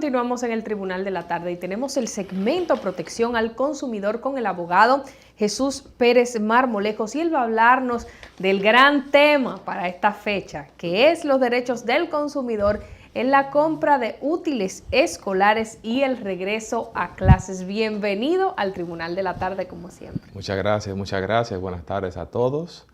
continuamos en el Tribunal de la Tarde y tenemos el segmento Protección al Consumidor con el abogado Jesús Pérez Marmolejos, y él va a hablarnos del gran tema para esta fecha, que es los derechos del consumidor en la compra de útiles escolares y el regreso a clases. Bienvenido al Tribunal de la Tarde, como siempre. Muchas gracias, muchas gracias. Buenas tardes a todos.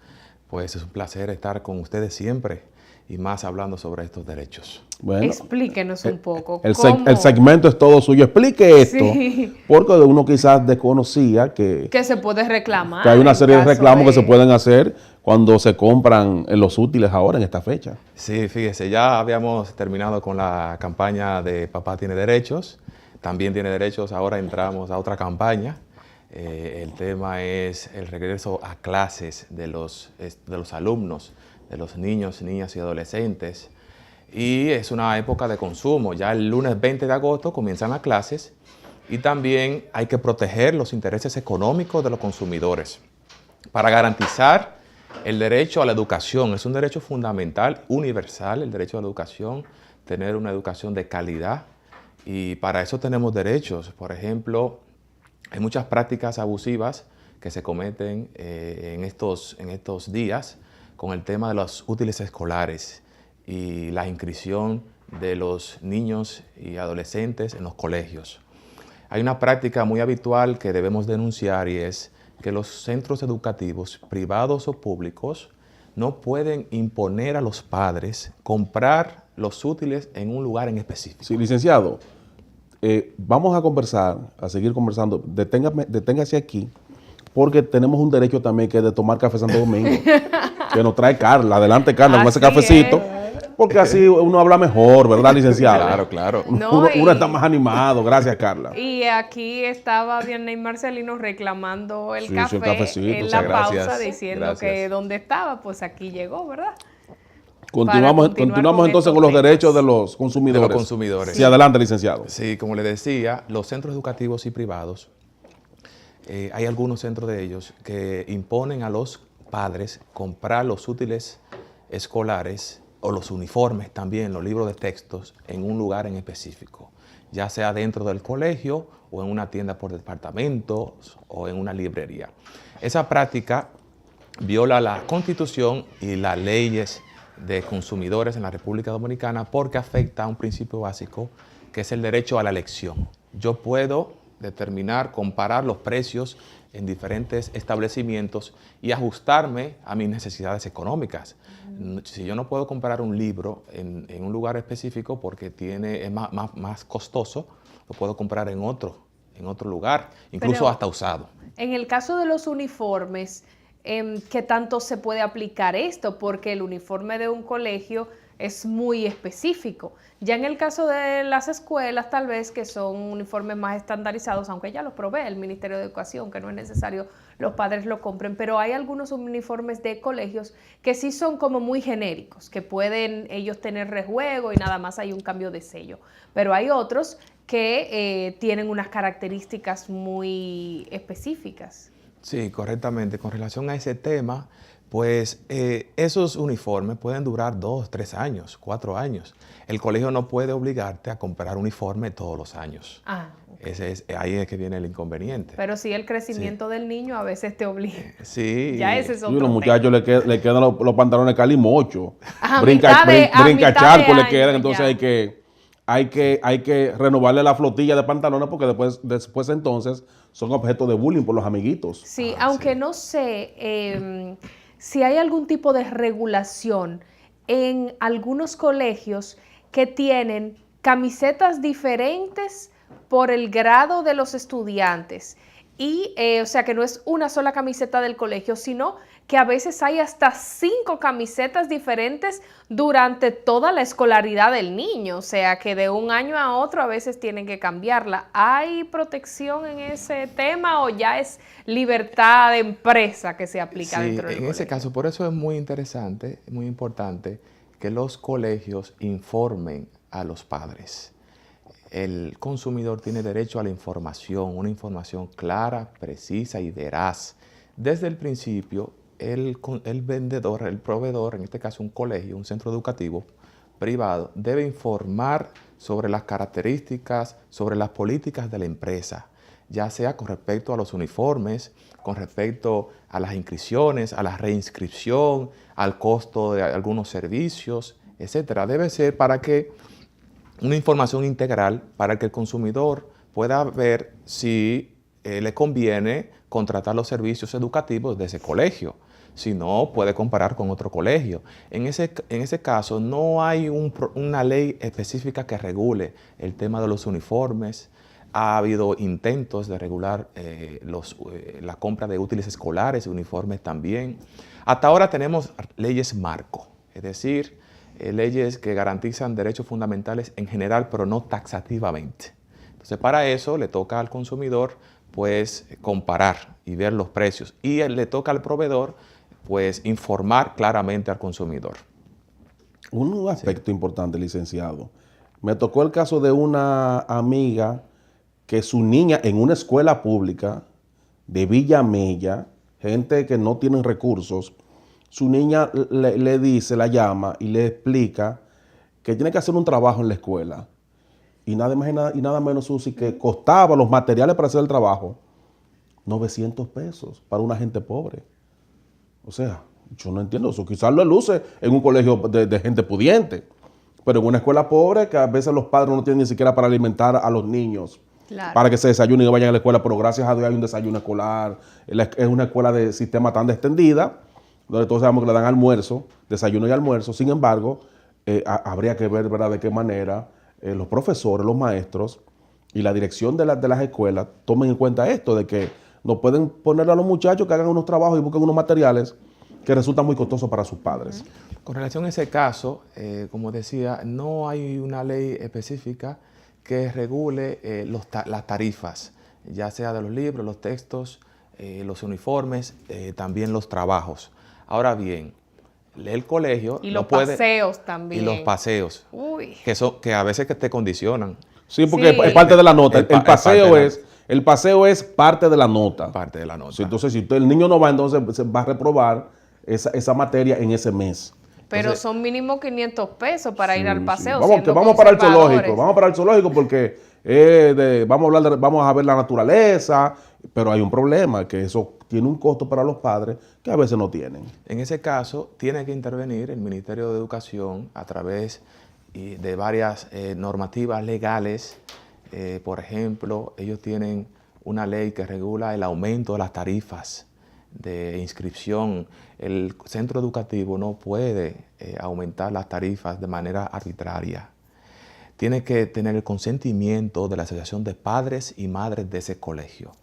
Pues es un placer estar con ustedes siempre y más hablando sobre estos derechos. Bueno, explíquenos un poco. El segmento es todo suyo. Explique esto, sí, porque uno quizás desconocía que se puede reclamar. Que hay una serie de reclamos que se pueden hacer cuando se compran los útiles ahora en esta fecha. Sí, fíjese, ya habíamos terminado con la campaña de Papá tiene derechos, también tiene derechos, ahora entramos a otra campaña. El tema es el regreso a clases de los alumnos, de los niños, niñas y adolescentes. Y es una época de consumo. Ya el lunes 20 de agosto comienzan las clases y también hay que proteger los intereses económicos de los consumidores para garantizar el derecho a la educación. Es un derecho fundamental, universal, el derecho a la educación, tener una educación de calidad, y para eso tenemos derechos. Por ejemplo, hay muchas prácticas abusivas que se cometen en estos días con el tema de los útiles escolares y la inscripción de los niños y adolescentes en los colegios. Hay una práctica muy habitual que debemos denunciar, y es que los centros educativos, privados o públicos, no pueden imponer a los padres comprar los útiles en un lugar en específico. Sí, licenciado, vamos a conversar, a seguir conversando. Deténgase aquí, porque tenemos un derecho también, que es de tomar café Santo Domingo, que nos trae Carla. Adelante, Carla, con ese cafecito. Porque así uno habla mejor, ¿verdad, licenciado? Claro, claro. Uno está más animado. Gracias, Carla. Y aquí estaba Vianney Marcelino reclamando el café en la pausa, diciendo que dónde estaba, pues aquí llegó, ¿verdad? Continuamos entonces con los derechos de los consumidores. De los consumidores. Sí, adelante, licenciado. Sí, como le decía, los centros educativos y privados, hay algunos centros de ellos que imponen a los padres comprar los útiles escolares o los uniformes también, los libros de textos, en un lugar en específico, ya sea dentro del colegio o en una tienda por departamentos o en una librería. Esa práctica viola la Constitución y las leyes de consumidores en la República Dominicana, porque afecta a un principio básico, que es el derecho a la elección. Yo puedo determinar, comparar los precios en diferentes establecimientos y ajustarme a mis necesidades económicas. Si yo no puedo comprar un libro en un lugar específico porque es más costoso, lo puedo comprar en otro lugar, incluso hasta usado. En el caso de los uniformes, ¿qué tanto se puede aplicar esto? Porque el uniforme de un colegio es muy específico. Ya en el caso de las escuelas, tal vez, que son uniformes más estandarizados, aunque ya los provee el Ministerio de Educación, que no es necesario los padres lo compren, pero hay algunos uniformes de colegios que sí son como muy genéricos, que pueden ellos tener rejuego y nada más hay un cambio de sello. Pero hay otros que tienen unas características muy específicas. Sí, correctamente. Con relación a ese tema, pues esos uniformes pueden durar 2, 3 años, 4 años. El colegio no puede obligarte a comprar uniforme todos los años. Okay. Ahí es que viene el inconveniente. Pero sí, el crecimiento del niño a veces te obliga. Sí. Ya ese es otro tema. Los muchachos le quedan los pantalones calimocho. Brinca charco le quedan, entonces hay que renovarle la flotilla de pantalones, porque después entonces son objeto de bullying por los amiguitos. Sí, aunque no sé si hay algún tipo de regulación en algunos colegios que tienen camisetas diferentes por el grado de los estudiantes. Y, o sea, que no es una sola camiseta del colegio, sino que a veces hay hasta 5 camisetas diferentes durante toda la escolaridad del niño. O sea, que de un año a otro a veces tienen que cambiarla. ¿Hay protección en ese tema o ya es libertad de empresa que se aplica dentro del colegio? En ese caso, por eso es muy interesante, muy importante que los colegios informen a los padres. El consumidor tiene derecho a la información, una información clara, precisa y veraz. Desde el principio, el vendedor, el proveedor, en este caso un colegio, un centro educativo, privado debe informar sobre las características, sobre las políticas de la empresa, ya sea con respecto a los uniformes, con respecto a las inscripciones, a la reinscripción, al costo de algunos servicios, etcétera. Debe ser para que una información integral para que el consumidor pueda ver si le conviene contratar los servicios educativos de ese colegio. Si no, puede comparar con otro colegio. En ese caso, no hay una ley específica que regule el tema de los uniformes. Ha habido intentos de regular la compra de útiles escolares, uniformes también. Hasta ahora tenemos leyes marco, es decir, leyes que garantizan derechos fundamentales en general, pero no taxativamente. Entonces, para eso le toca al consumidor, pues, comparar y ver los precios. Y le toca al proveedor, pues, informar claramente al consumidor. Un aspecto importante, licenciado. Me tocó el caso de una amiga que su niña en una escuela pública de Villa Mella, gente que no tienen recursos, su niña le dice, la llama y le explica que tiene que hacer un trabajo en la escuela. Y nada más y nada menos, Susi, que costaba los materiales para hacer el trabajo $900 para una gente pobre. O sea, yo no entiendo eso. Quizás lo luce en un colegio de gente pudiente, pero en una escuela pobre que a veces los padres no tienen ni siquiera para alimentar a los niños. Claro. Para que se desayunen y vayan a la escuela, pero gracias a Dios hay un desayuno escolar. Es una escuela de sistema tan extendida, donde todos sabemos que le dan almuerzo, desayuno y almuerzo. Sin embargo, habría que ver, ¿verdad?, de qué manera los profesores, los maestros y la dirección de las escuelas tomen en cuenta esto, de que no pueden ponerle a los muchachos que hagan unos trabajos y busquen unos materiales que resultan muy costosos para sus padres. Con relación a ese caso, como decía, no hay una ley específica que regule las tarifas, ya sea de los libros, los textos, los uniformes, también los trabajos. Ahora bien, el colegio y los paseos también. Y los paseos, que a veces que te condicionan. Sí, porque es parte de la nota. El paseo es parte de la nota. Parte de la nota. Sí, entonces, si el niño no va, entonces se va a reprobar esa materia en ese mes. Pero entonces, son mínimo $500 para ir al paseo. Sí. Vamos para el zoológico. Vamos para el zoológico porque vamos a ver la naturaleza, pero hay un problema, que eso tiene un costo para los padres que a veces no tienen. En ese caso, tiene que intervenir el Ministerio de Educación a través de varias normativas legales. Por ejemplo, ellos tienen una ley que regula el aumento de las tarifas de inscripción. El centro educativo no puede aumentar las tarifas de manera arbitraria. Tiene que tener el consentimiento de la Asociación de Padres y Madres de ese colegio.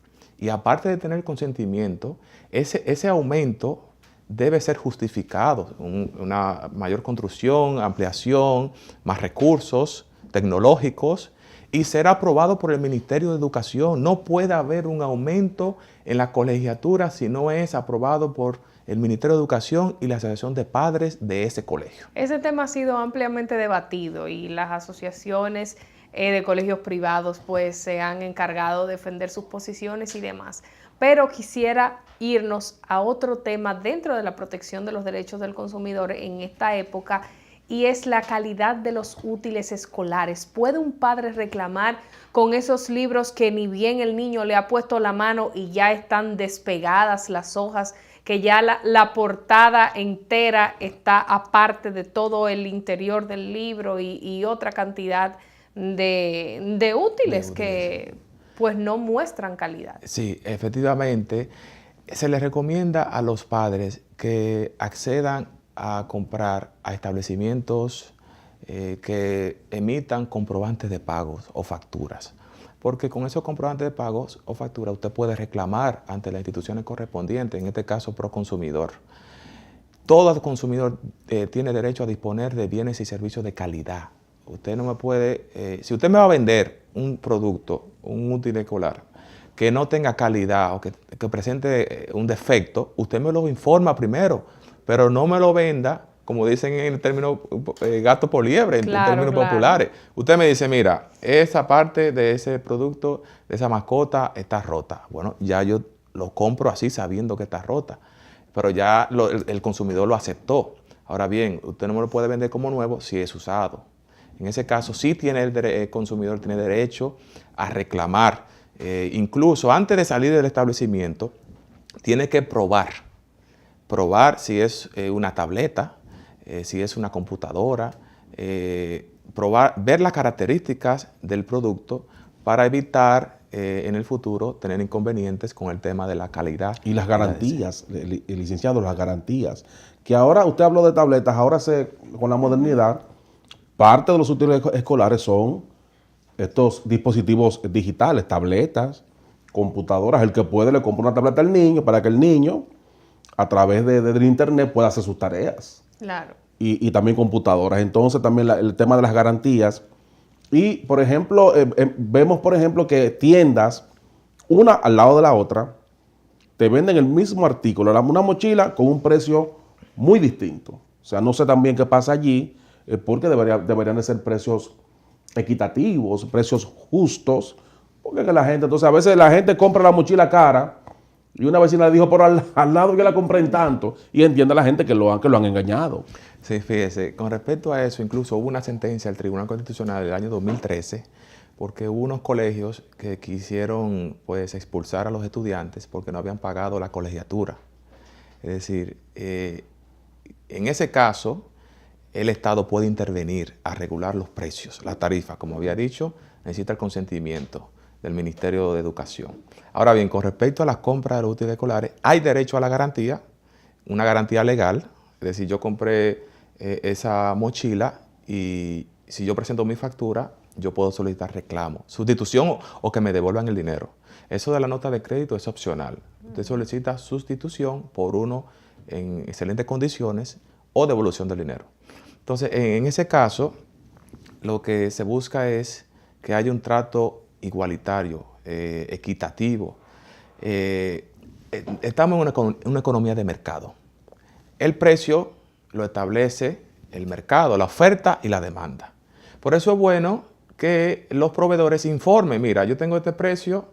Y aparte de tener consentimiento, ese aumento debe ser justificado. Una mayor construcción, ampliación, más recursos tecnológicos y ser aprobado por el Ministerio de Educación. No puede haber un aumento en la colegiatura si no es aprobado por el Ministerio de Educación y la Asociación de Padres de ese colegio. Ese tema ha sido ampliamente debatido y las asociaciones de colegios privados pues se han encargado de defender sus posiciones y demás. Pero quisiera irnos a otro tema dentro de la protección de los derechos del consumidor en esta época, y es la calidad de los útiles escolares. ¿Puede un padre reclamar con esos libros que ni bien el niño le ha puesto la mano y ya están despegadas las hojas, que ya la portada entera está aparte de todo el interior del libro y otra cantidad de útiles que pues no muestran calidad? Sí, efectivamente, se les recomienda a los padres que accedan a comprar a establecimientos que emitan comprobantes de pagos o facturas. Porque con esos comprobantes de pagos o facturas usted puede reclamar ante las instituciones correspondientes, en este caso Proconsumidor. Todo consumidor tiene derecho a disponer de bienes y servicios de calidad. Usted no me puede, si usted me va a vender un producto, un útil escolar, que no tenga calidad o que presente un defecto, usted me lo informa primero, pero no me lo venda, como dicen en el término gato por liebre, claro, en términos populares. Usted me dice, mira, esa parte de ese producto, de esa mascota, está rota. Bueno, ya yo lo compro así sabiendo que está rota, pero ya el consumidor lo aceptó. Ahora bien, usted no me lo puede vender como nuevo si es usado. En ese caso, sí tiene el consumidor tiene derecho a reclamar. Incluso antes de salir del establecimiento, tiene que probar si es una tableta, si es una computadora, ver las características del producto para evitar en el futuro tener inconvenientes con el tema de la calidad. Y las garantías, licenciado, las garantías. Que ahora, usted habló de tabletas, ahora con la modernidad, parte de los útiles escolares son estos dispositivos digitales, tabletas, computadoras. El que puede le compra una tableta al niño para que el niño, a través del internet, pueda hacer sus tareas. Claro. Y también computadoras. Entonces, también el tema de las garantías. Y, por ejemplo, vemos, por ejemplo, que tiendas, una al lado de la otra, te venden el mismo artículo, una mochila con un precio muy distinto. O sea, no sé también qué pasa allí, porque deberían de ser precios equitativos, precios justos, porque que la gente, entonces a veces la gente compra la mochila cara y una vecina le dijo, por al lado yo la compré en tanto, y entiende la gente que lo han engañado. Sí, fíjese, con respecto a eso, incluso hubo una sentencia del Tribunal Constitucional del año 2013, porque hubo unos colegios que quisieron pues expulsar a los estudiantes porque no habían pagado la colegiatura. Es decir, en ese caso, el Estado puede intervenir a regular los precios, las tarifas. Como había dicho, necesita el consentimiento del Ministerio de Educación. Ahora bien, con respecto a las compras de los útiles escolares, hay derecho a la garantía, una garantía legal. Es decir, yo compré esa mochila y si yo presento mi factura, yo puedo solicitar reclamo, sustitución o que me devuelvan el dinero. Eso de la nota de crédito es opcional. Usted solicita sustitución por uno en excelentes condiciones o devolución del dinero. Entonces, en ese caso, lo que se busca es que haya un trato igualitario, equitativo. Estamos en una economía de mercado. El precio lo establece el mercado, la oferta y la demanda. Por eso es bueno que los proveedores informen, mira, yo tengo este precio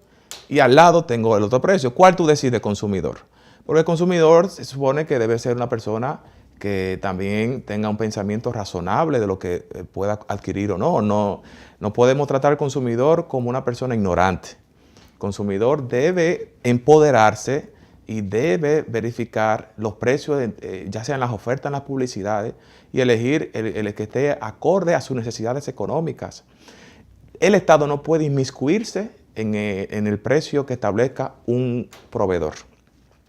y al lado tengo el otro precio. ¿Cuál tú decides, consumidor? Porque el consumidor se supone que debe ser una persona que también tenga un pensamiento razonable de lo que pueda adquirir o no. No podemos tratar al consumidor como una persona ignorante. El consumidor debe empoderarse y debe verificar los precios, ya sean las ofertas en las publicidades, y elegir el que esté acorde a sus necesidades económicas. El Estado no puede inmiscuirse en el precio que establezca un proveedor,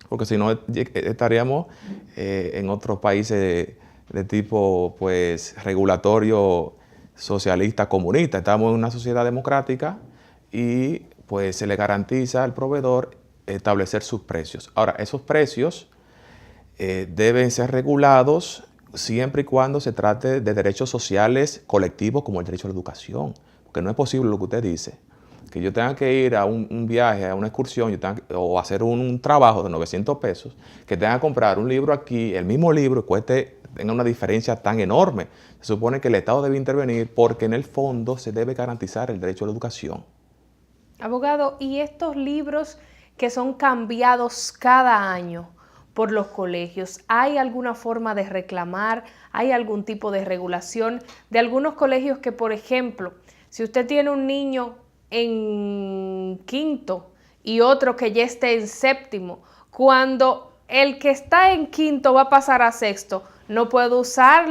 porque si no estaríamos en otros países de tipo pues regulatorio, socialista, comunista. Estamos en una sociedad democrática y pues se le garantiza al proveedor establecer sus precios. Ahora, esos precios deben ser regulados siempre y cuando se trate de derechos sociales colectivos como el derecho a la educación, porque no es posible lo que usted dice, que yo tenga que ir a un viaje, a una excursión, o hacer un trabajo de 900 pesos, que tenga que comprar un libro aquí, el mismo libro, tenga una diferencia tan enorme. Se supone que el Estado debe intervenir porque en el fondo se debe garantizar el derecho a la educación. Abogado, ¿y estos libros que son cambiados cada año por los colegios, hay alguna forma de reclamar? ¿Hay algún tipo de regulación de algunos colegios que, por ejemplo, si usted tiene un niño en quinto y otro que ya esté en séptimo, cuando el que está en quinto va a pasar a sexto, no puede usar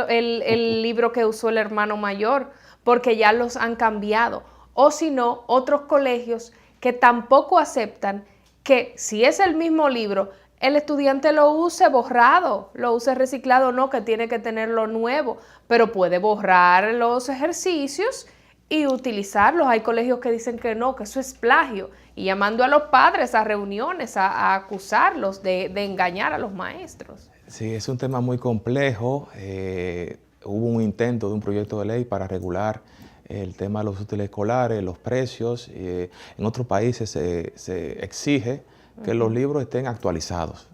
el libro que usó el hermano mayor porque ya los han cambiado? O si no, otros colegios que tampoco aceptan que si es el mismo libro, el estudiante lo use borrado, lo use reciclado, no, que tiene que tenerlo nuevo, pero puede borrar los ejercicios y utilizarlos. Hay colegios que dicen que no, que eso es plagio, y llamando a los padres a reuniones, a acusarlos de engañar a los maestros. Sí, es un tema muy complejo. Hubo un intento de un proyecto de ley para regular el tema de los útiles escolares, los precios. En otros países se exige que los libros estén actualizados.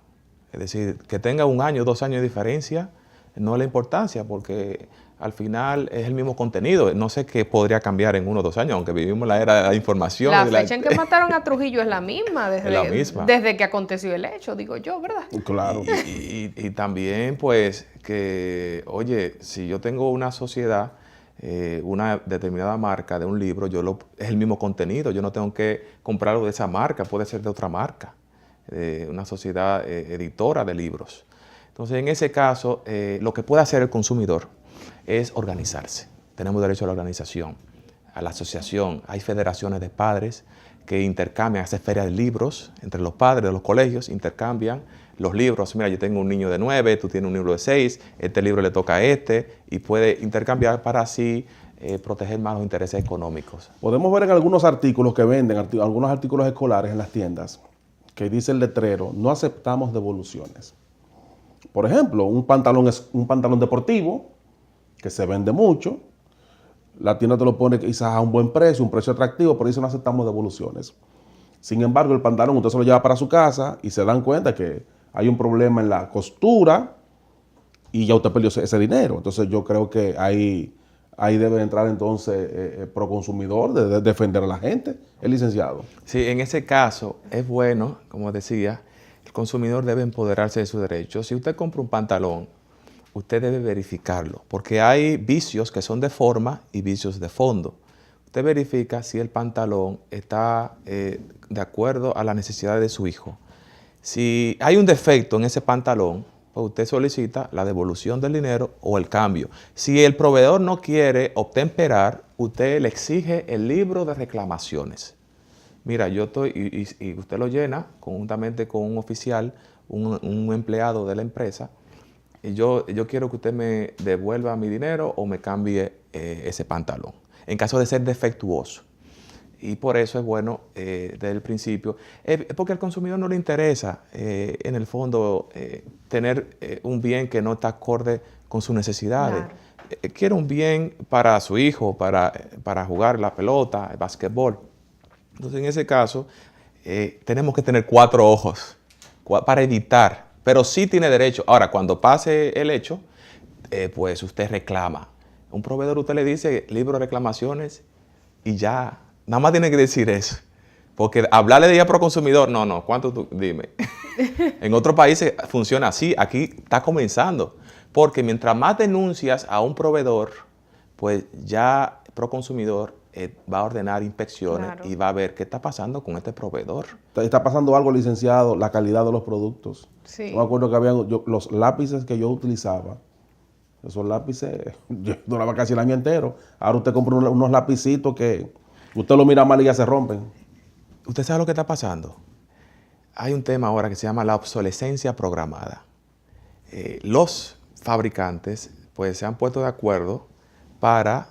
Es decir, que tenga 1 año, 2 años de diferencia, no es la importancia, porque al final es el mismo contenido. No sé qué podría cambiar en 1 o 2 años, aunque vivimos la era de la información. La fecha en que mataron a Trujillo es la misma misma. desde que aconteció el hecho, digo yo, ¿verdad? Claro. Y también, pues, que, oye, si yo tengo una sociedad, una determinada marca de un libro, es el mismo contenido, yo no tengo que comprarlo de esa marca, puede ser de otra marca, una sociedad editora de libros. Entonces, en ese caso, lo que puede hacer el consumidor es organizarse. Tenemos derecho a la organización, a la asociación. Hay federaciones de padres que intercambian, hacen ferias de libros entre los padres de los colegios, intercambian los libros. Mira, yo tengo un niño de 9, tú tienes un libro de 6, este libro le toca a este, y puede intercambiar para así proteger más los intereses económicos. Podemos ver en algunos artículos que venden, algunos artículos escolares en las tiendas, que dice el letrero, no aceptamos devoluciones. Por ejemplo, un pantalón deportivo, que se vende mucho, la tienda te lo pone quizás a un buen precio, un precio atractivo, pero dice no aceptamos devoluciones. Sin embargo, el pantalón usted se lo lleva para su casa y se dan cuenta que hay un problema en la costura y ya usted perdió ese dinero. Entonces yo creo que ahí debe entrar entonces Proconsumidor, de defender a la gente, el licenciado. Sí, en ese caso es bueno, como decía, el consumidor debe empoderarse de sus derechos. Si usted compra un pantalón, usted debe verificarlo, porque hay vicios que son de forma y vicios de fondo. Usted verifica si el pantalón está de acuerdo a las necesidades de su hijo. Si hay un defecto en ese pantalón, pues usted solicita la devolución del dinero o el cambio. Si el proveedor no quiere obtemperar, usted le exige el libro de reclamaciones. Mira, yo estoy, y usted lo llena conjuntamente con un oficial, un empleado de la empresa, y yo quiero que usted me devuelva mi dinero o me cambie ese pantalón, en caso de ser defectuoso. Y por eso es bueno desde el principio, porque al consumidor no le interesa en el fondo tener un bien que no está acorde con sus necesidades. Claro. Quiere un bien para su hijo, para jugar la pelota, el básquetbol. Entonces en ese caso tenemos que tener 4 ojos para evitar, pero sí tiene derecho. Ahora, cuando pase el hecho, pues usted reclama. Un proveedor usted le dice libro de reclamaciones y ya. Nada más tiene que decir eso. Porque hablarle de ya Proconsumidor, no, ¿cuánto tú? Dime. En otros países funciona así, aquí está comenzando. Porque mientras más denuncias a un proveedor, pues ya Proconsumidor va a ordenar inspecciones, claro, y va a ver qué está pasando con este proveedor. Está pasando algo, licenciado, la calidad de los productos. Sí. Yo me acuerdo que había los lápices que yo utilizaba. Esos lápices, yo duraba casi el año entero. Ahora usted compra unos lapicitos que usted lo mira mal y ya se rompen. ¿Usted sabe lo que está pasando? Hay un tema ahora que se llama la obsolescencia programada. Los fabricantes pues se han puesto de acuerdo para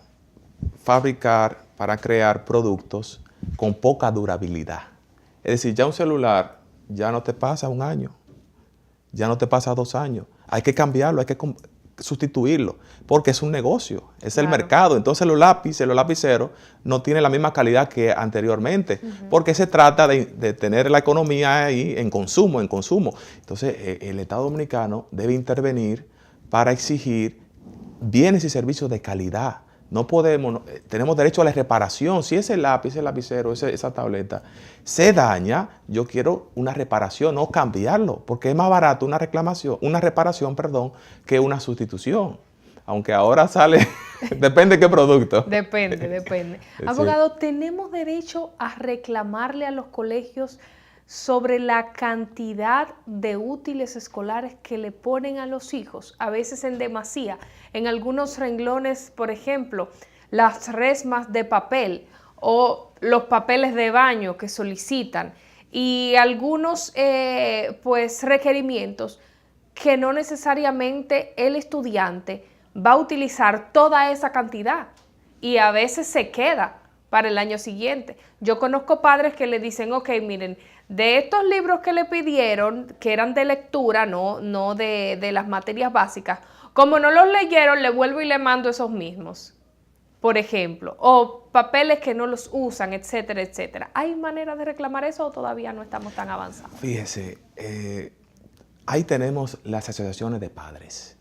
fabricar, para crear productos con poca durabilidad. Es decir, ya un celular ya no te pasa 1 año, ya no te pasa 2 años. Hay que cambiarlo, hay que sustituirlo, porque es un negocio, es claro, el mercado. Entonces los lapiceros no tienen la misma calidad que anteriormente, porque se trata de tener la economía ahí en consumo. Entonces el Estado Dominicano debe intervenir para exigir bienes y servicios de calidad. No podemos, tenemos derecho a la reparación. Si ese lápiz, ese lapicero, esa tableta se daña, yo quiero una reparación, no cambiarlo, porque es más barato una reparación, que una sustitución. Aunque ahora sale, depende de qué producto. Depende. Abogado, ¿tenemos derecho a reclamarle a los colegios sobre la cantidad de útiles escolares que le ponen a los hijos? A veces en demasía. En algunos renglones, por ejemplo, las resmas de papel o los papeles de baño que solicitan y algunos pues requerimientos que no necesariamente el estudiante va a utilizar toda esa cantidad y a veces se queda para el año siguiente. Yo conozco padres que le dicen, ok, miren, de estos libros que le pidieron, que eran de lectura, no de las materias básicas, como no los leyeron, le vuelvo y le mando esos mismos, por ejemplo, o papeles que no los usan, etcétera, etcétera. ¿Hay manera de reclamar eso o todavía no estamos tan avanzados? Fíjese, ahí tenemos las asociaciones de padres.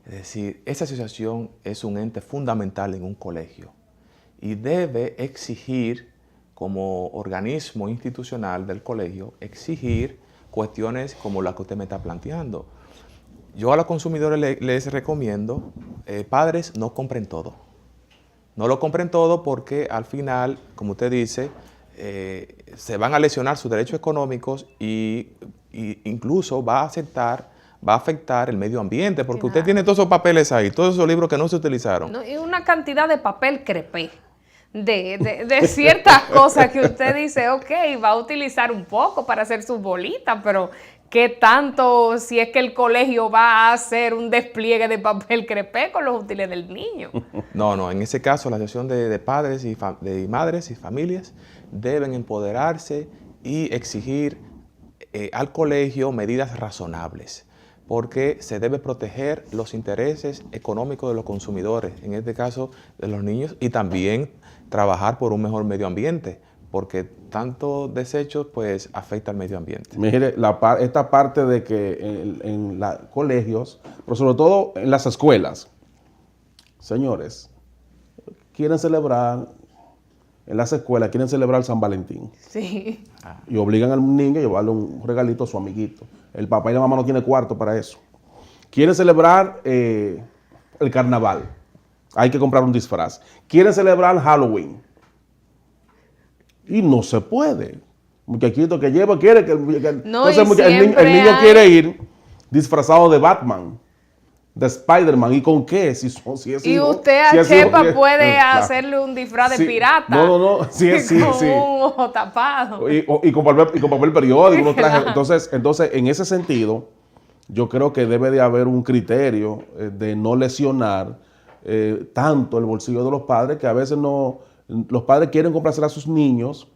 Es decir, esa asociación es un ente fundamental en un colegio y debe exigir, como organismo institucional del colegio, exigir cuestiones como las que usted me está planteando. Yo a los consumidores les recomiendo, padres, no compren todo. No lo compren todo porque al final, como usted dice, se van a lesionar sus derechos económicos y incluso va a afectar el medio ambiente, porque usted tiene todos esos papeles ahí, todos esos libros que no se utilizaron. No, y una cantidad de papel crepé, de ciertas cosas que usted dice, ok, va a utilizar un poco para hacer sus bolitas, pero ¿qué tanto si es que el colegio va a hacer un despliegue de papel crepé con los útiles del niño? No, en ese caso la asociación de padres y de madres y familias deben empoderarse y exigir al colegio medidas razonables, porque se debe proteger los intereses económicos de los consumidores, en este caso de los niños, y también trabajar por un mejor medio ambiente, porque tanto desechos pues afecta al medio ambiente. Mire, esta parte de que en los colegios, pero sobre todo en las escuelas, señores, quieren celebrar, en las escuelas quieren celebrar San Valentín. Sí. Y obligan al niño a llevarle un regalito a su amiguito. El papá y la mamá no tienen cuarto para eso. Quieren celebrar el carnaval. Hay que comprar un disfraz. Quieren celebrar Halloween. Y no se puede. Muchachito que lleva quiere que... No, entonces el niño quiere ir disfrazado de Batman, de Spider-Man. ¿Y con qué? Si es y hijo, usted a Chepa puede hacerle un disfraz de pirata. No. Sí. Con un ojo tapado. Y con papel periódico. Unos trajes. Entonces, en ese sentido, yo creo que debe de haber un criterio de no lesionar tanto el bolsillo de los padres, que a veces los padres quieren complacer a sus niños,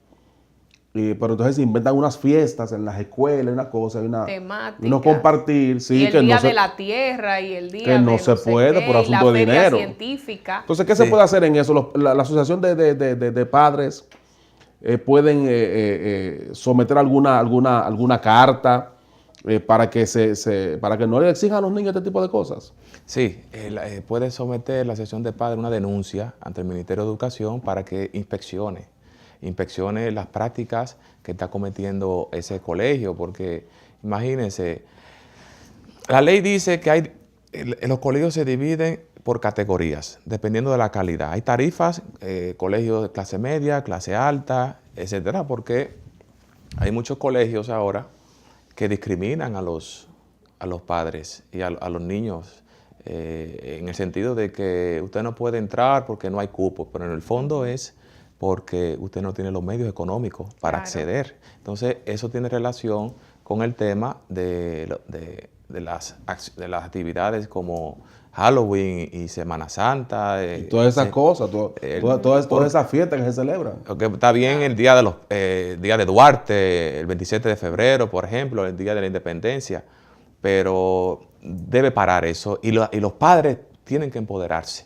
pero entonces se inventan unas fiestas en las escuelas, una cosa, temáticas, y no compartir. Sí, y el día de la tierra y el día que no se puede por asunto de dinero. Científica. Entonces, ¿qué se puede hacer en eso? La asociación de padres pueden someter alguna carta para que no le exijan a los niños este tipo de cosas. Sí, puede someter la asociación de padres una denuncia ante el Ministerio de Educación para que inspeccione las prácticas que está cometiendo ese colegio, porque imagínense, la ley dice que los colegios se dividen por categorías, dependiendo de la calidad. Hay tarifas, colegios de clase media, clase alta, etcétera, porque hay muchos colegios ahora que discriminan a los padres y a los niños, en el sentido de que usted no puede entrar porque no hay cupo, pero en el fondo es porque usted no tiene los medios económicos para acceder. Entonces, eso tiene relación con el tema de las actividades como Halloween y Semana Santa. Y todas esas cosas, todas esas fiestas que se celebran. Okay, está bien el día de Duarte, el 27 de febrero, por ejemplo, el Día de la Independencia, pero debe parar eso y los padres tienen que empoderarse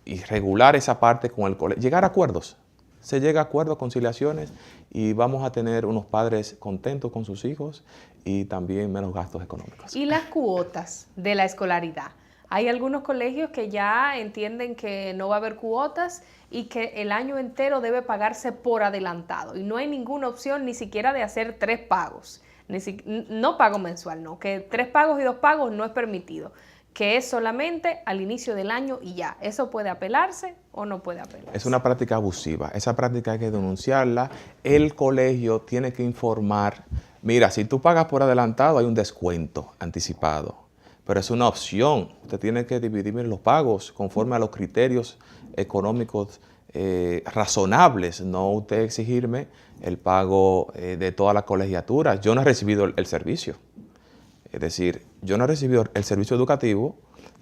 y regular esa parte con el colegio, llegar a acuerdos. Se llega a acuerdos, conciliaciones y vamos a tener unos padres contentos con sus hijos y también menos gastos económicos. Y las cuotas de la escolaridad. Hay algunos colegios que ya entienden que no va a haber cuotas y que el año entero debe pagarse por adelantado. Y no hay ninguna opción ni siquiera de hacer 3 pagos. No pago mensual, no. Que 3 pagos y 2 pagos no es permitido. Que es solamente al inicio del año y ya. ¿Eso puede apelarse o no puede apelarse? Es una práctica abusiva. Esa práctica hay que denunciarla. El colegio tiene que informar. Mira, si tú pagas por adelantado, hay un descuento anticipado. Pero es una opción. Usted tiene que dividirme los pagos conforme a los criterios económicos razonables. No usted exigirme el pago de toda la colegiatura. Yo no he recibido el servicio. Es decir, yo no he recibido el servicio educativo.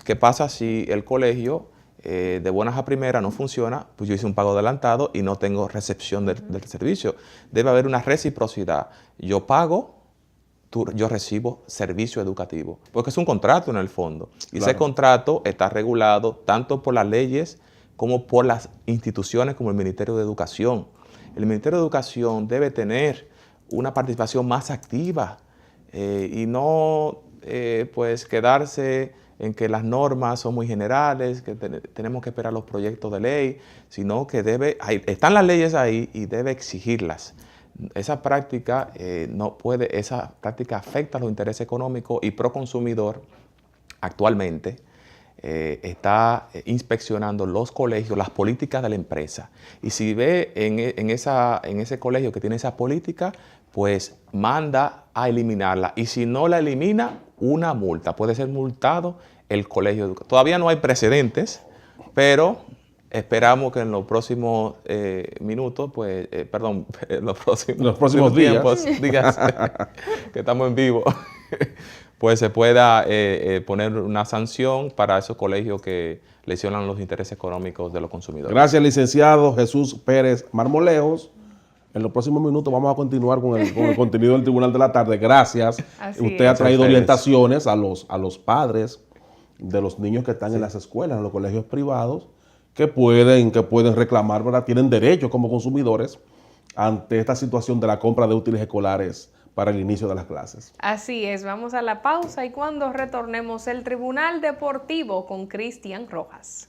¿Qué pasa si el colegio de buenas a primeras no funciona? Pues yo hice un pago adelantado y no tengo recepción del servicio. Debe haber una reciprocidad. Yo pago, yo recibo servicio educativo. Porque es un contrato en el fondo. Y claro, ese contrato está regulado tanto por las leyes como por las instituciones como el Ministerio de Educación. El Ministerio de Educación debe tener una participación más activa y no pues quedarse en que las normas son muy generales, que tenemos que esperar los proyectos de ley, sino que están las leyes ahí y debe exigirlas. Esa práctica esa práctica afecta los intereses económicos y Proconsumidor actualmente está inspeccionando los colegios, las políticas de la empresa. Y si ve en ese colegio que tiene esa política, pues manda a eliminarla. Y si no la elimina, una multa. Puede ser multado el colegio. Todavía no hay precedentes, pero esperamos que en los próximos minutos, pues, en los próximos días, que estamos en vivo, pues se pueda poner una sanción para esos colegios que lesionan los intereses económicos de los consumidores. Gracias, licenciado Jesús Pérez Marmolejos. En los próximos minutos vamos a continuar con el contenido del Tribunal de la Tarde. Gracias. Usted ha traído orientaciones a los padres de los niños que están en las escuelas, en los colegios privados, que pueden reclamar, ¿verdad? Tienen derecho como consumidores ante esta situación de la compra de útiles escolares para el inicio de las clases. Así es, vamos a la pausa y cuando retornemos el Tribunal Deportivo con Cristian Rojas.